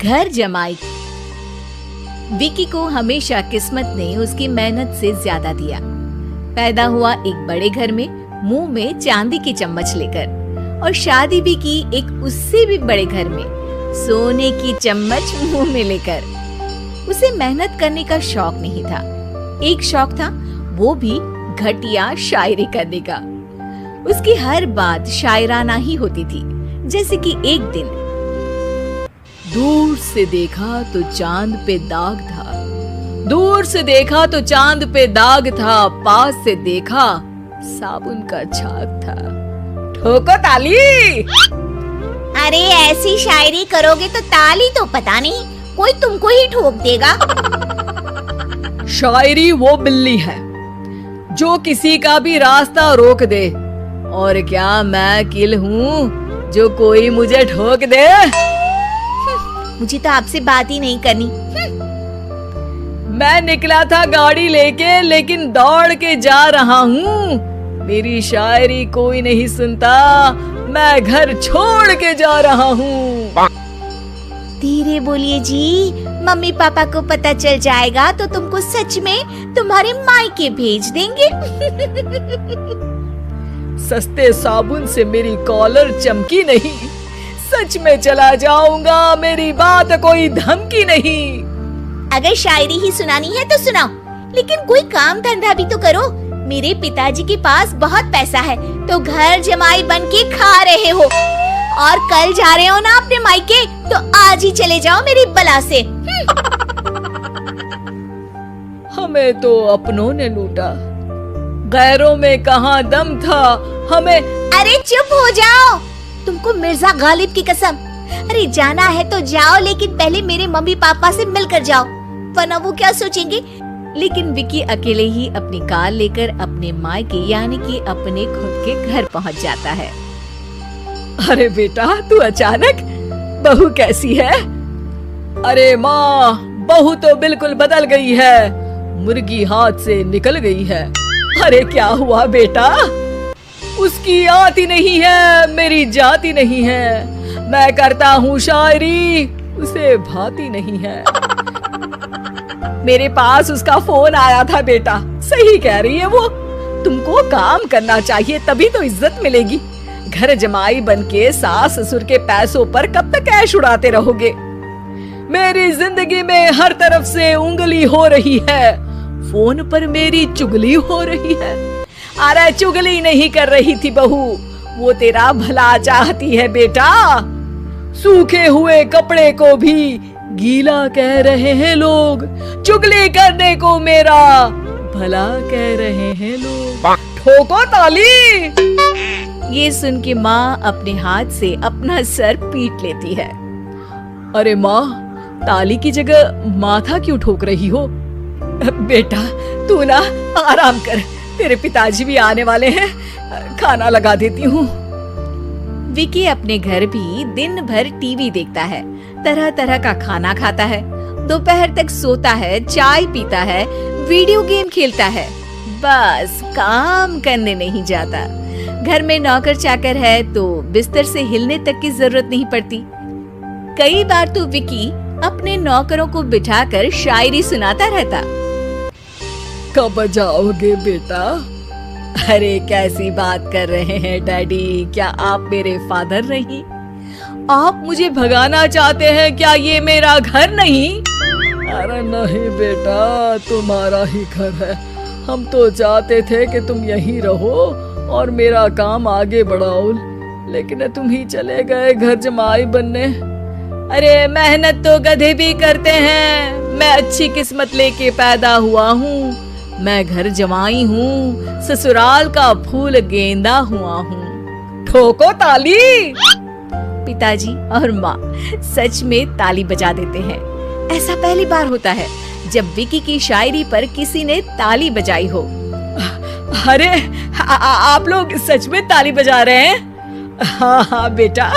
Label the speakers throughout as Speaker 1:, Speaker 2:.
Speaker 1: घर जमाई। विकी को हमेशा किस्मत ने उसकी मेहनत से ज्यादा दिया। पैदा हुआ एक बड़े घर में, मुंह में चांदी की चम्मच लेकर, और शादी भी की एक उससे भी बड़े घर में, सोने की चम्मच मुंह में लेकर। उसे मेहनत करने का शौक नहीं था, एक शौक था, वो भी घटिया शायरी करने का। उसकी हर बात शायराना ही होती थी। जैसे कि एक दिन, दूर से देखा तो चांद पे दाग था, दूर से देखा तो चांद पे दाग था, पास से देखा साबुन का छाग था। ठोको ताली।
Speaker 2: अरे ऐसी शायरी करोगे तो ताली तो पता नहीं, कोई तुमको ही ठोक देगा।
Speaker 1: शायरी वो बिल्ली है जो किसी का भी रास्ता रोक दे, और क्या मैं किल हूँ जो कोई मुझे ठोक दे।
Speaker 2: मुझे तो आपसे बात ही नहीं करनी।
Speaker 1: मैं निकला था गाड़ी लेके, लेकिन दौड़ के जा रहा हूँ। मेरी शायरी कोई नहीं सुनता, मैं घर छोड़ के जा रहा हूँ।
Speaker 2: धीरे बोलिए जी, मम्मी पापा को पता चल जाएगा तो तुमको सच में तुम्हारे मायके भेज देंगे।
Speaker 1: सस्ते साबुन से मेरी कॉलर चमकी नहीं, सच में चला जाऊंगा, मेरी बात कोई धमकी नहीं।
Speaker 2: अगर शायरी ही सुनानी है तो सुनाओ, लेकिन कोई काम धंधा भी तो करो। मेरे पिताजी के पास बहुत पैसा है, तो घर जमाई बन के खा रहे हो, और कल जा रहे हो ना अपने मायके, तो आज ही चले जाओ मेरी बला से।
Speaker 1: हमें तो अपनों ने लूटा, गैरों में कहाँ दम था हमें।
Speaker 2: अरे चुप हो जाओ, तुमको मिर्जा गालिब की कसम। अरे जाना है तो जाओ, लेकिन पहले मेरे मम्मी पापा से मिलकर जाओ, वरना वो क्या सोचेंगे। लेकिन विकी अकेले ही अपनी कार लेकर अपने मायके यानी कि अपने खुद के घर पहुंच जाता है। अरे बेटा, तू अचानक, बहू कैसी है? अरे माँ, बहू तो बिल्कुल बदल गई है, मुर्गी हाथ से निकल गई है। अरे क्या हुआ बेटा? उसकी आती नहीं है, मेरी जाती नहीं है, मैं करता हूँ शायरी, उसे भाती नहीं है। मेरे पास उसका फोन आया था बेटा, सही कह रही है वो, तुमको काम करना चाहिए तभी तो इज्जत मिलेगी। घर जमाई बनके सास ससुर के पैसों पर कब तक ऐश उड़ाते रहोगे? मेरी जिंदगी में हर तरफ से उंगली हो रही है, फोन पर मेरी चुगली हो रही है। अरे चुगली नहीं कर रही थी बहू, वो तेरा भला चाहती है बेटा। सूखे हुए कपड़े को भी गीला कह रहे हैं लोग, चुगली करने को मेरा भला कह रहे हैं लोग। ठोको ताली। ये सुन के माँ अपने हाथ से अपना सर पीट लेती है। अरे माँ, ताली की जगह माथा क्यों ठोक रही हो? बेटा तू ना आराम कर, तेरे पिताजी भी आने वाले हैं, खाना लगा देती हूँ। विकी अपने घर भी दिन भर टीवी देखता है, तरह तरह का खाना खाता है, दोपहर तक सोता है, चाय पीता है, वीडियो गेम खेलता है, बस काम करने नहीं जाता। घर में नौकर चाकर है तो बिस्तर से हिलने तक की जरूरत नहीं पड़ती। कई बार तो विकी अपने नौकरों को बिठाकर शायरी सुनाता रहता। कब जाओगे बेटा? अरे कैसी बात कर रहे हैं डैडी, क्या आप मेरे फादर नहीं? आप मुझे भगाना चाहते हैं क्या? ये मेरा घर नहीं। अरे नहीं बेटा, तुम्हारा ही घर है, हम तो चाहते थे कि तुम यहीं रहो और मेरा काम आगे बढ़ाओ, लेकिन तुम ही चले गए घर जमाई बनने। अरे मेहनत तो गधे भी करते हैं, मैं अच्छी किस्मत लेके पैदा हुआ हूँ, मैं घर जमाई हूँ, ससुराल का फूल गेंदा हुआ हूँ। ठोको ताली। पिताजी और माँ सच में ताली बजा देते हैं। ऐसा पहली बार होता है जब विकी की शायरी पर किसी ने ताली बजाई हो। अरे आप लोग सच में ताली बजा रहे हैं? हाँ बेटा,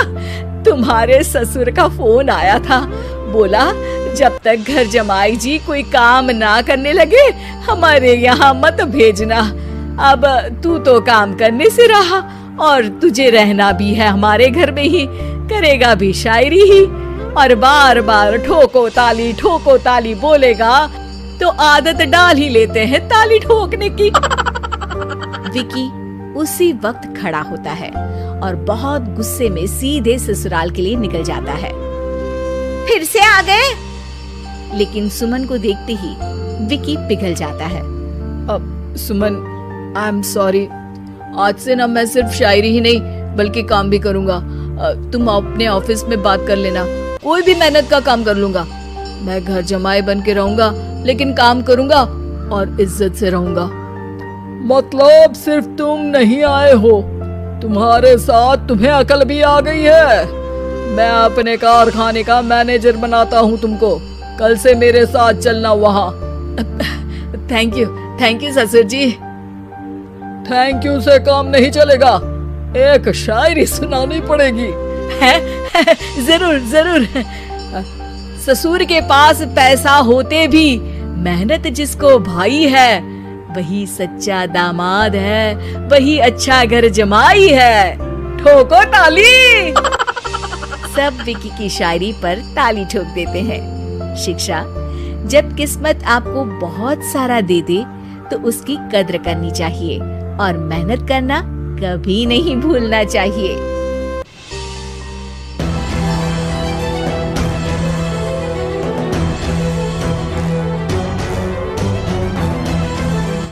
Speaker 2: तुम्हारे ससुर का फोन आया था, बोला जब तक घर जमाई जी कोई काम ना करने लगे हमारे यहाँ मत भेजना। अब तू तो काम करने से रहा और तुझे रहना भी है हमारे घर में ही, करेगा भी शायरी ही। और बार बार ठोको ताली बोलेगा तो आदत डाल ही लेते हैं ताली ठोकने की।
Speaker 1: विकी उसी वक्त खड़ा होता है और बहुत गुस्से में सीधे ससुराल के लिए निकल जाता है। फिर से आ गए? लेकिन सुमन को देखते ही विकी पिघल जाता है।
Speaker 2: अब सुमन, आई एम सॉरी, आज से ना मैं सिर्फ शायरी ही नहीं बल्कि काम भी करूंगा। तुम अपने ऑफिस में बात कर लेना, कोई भी मेहनत का काम कर लूंगा। मैं घर जमाई बन के रहूंगा लेकिन काम करूंगा और इज्जत से रहूंगा। मतलब सिर्फ तुम नहीं आए हो, तुम्हारे साथ तुम्हें अकल भी आ गई है। मैं अपने कारखाने का मैनेजर बनाता हूँ तुमको, कल से मेरे साथ चलना वहाँ। थैंक यू ससुर जी। थैंक यू से काम नहीं चलेगा, एक शायरी सुनानी पड़ेगी। जरूर। ससुर के पास पैसा होते भी मेहनत जिसको भाई है, वही सच्चा दामाद है, वही अच्छा घर जमाई है। ठोको ताली।
Speaker 1: सब विकी की शायरी पर ताली ठोक देते हैं। शिक्षा, जब किस्मत आपको बहुत सारा दे दे तो उसकी कद्र करनी चाहिए और मेहनत करना कभी नहीं भूलना चाहिए।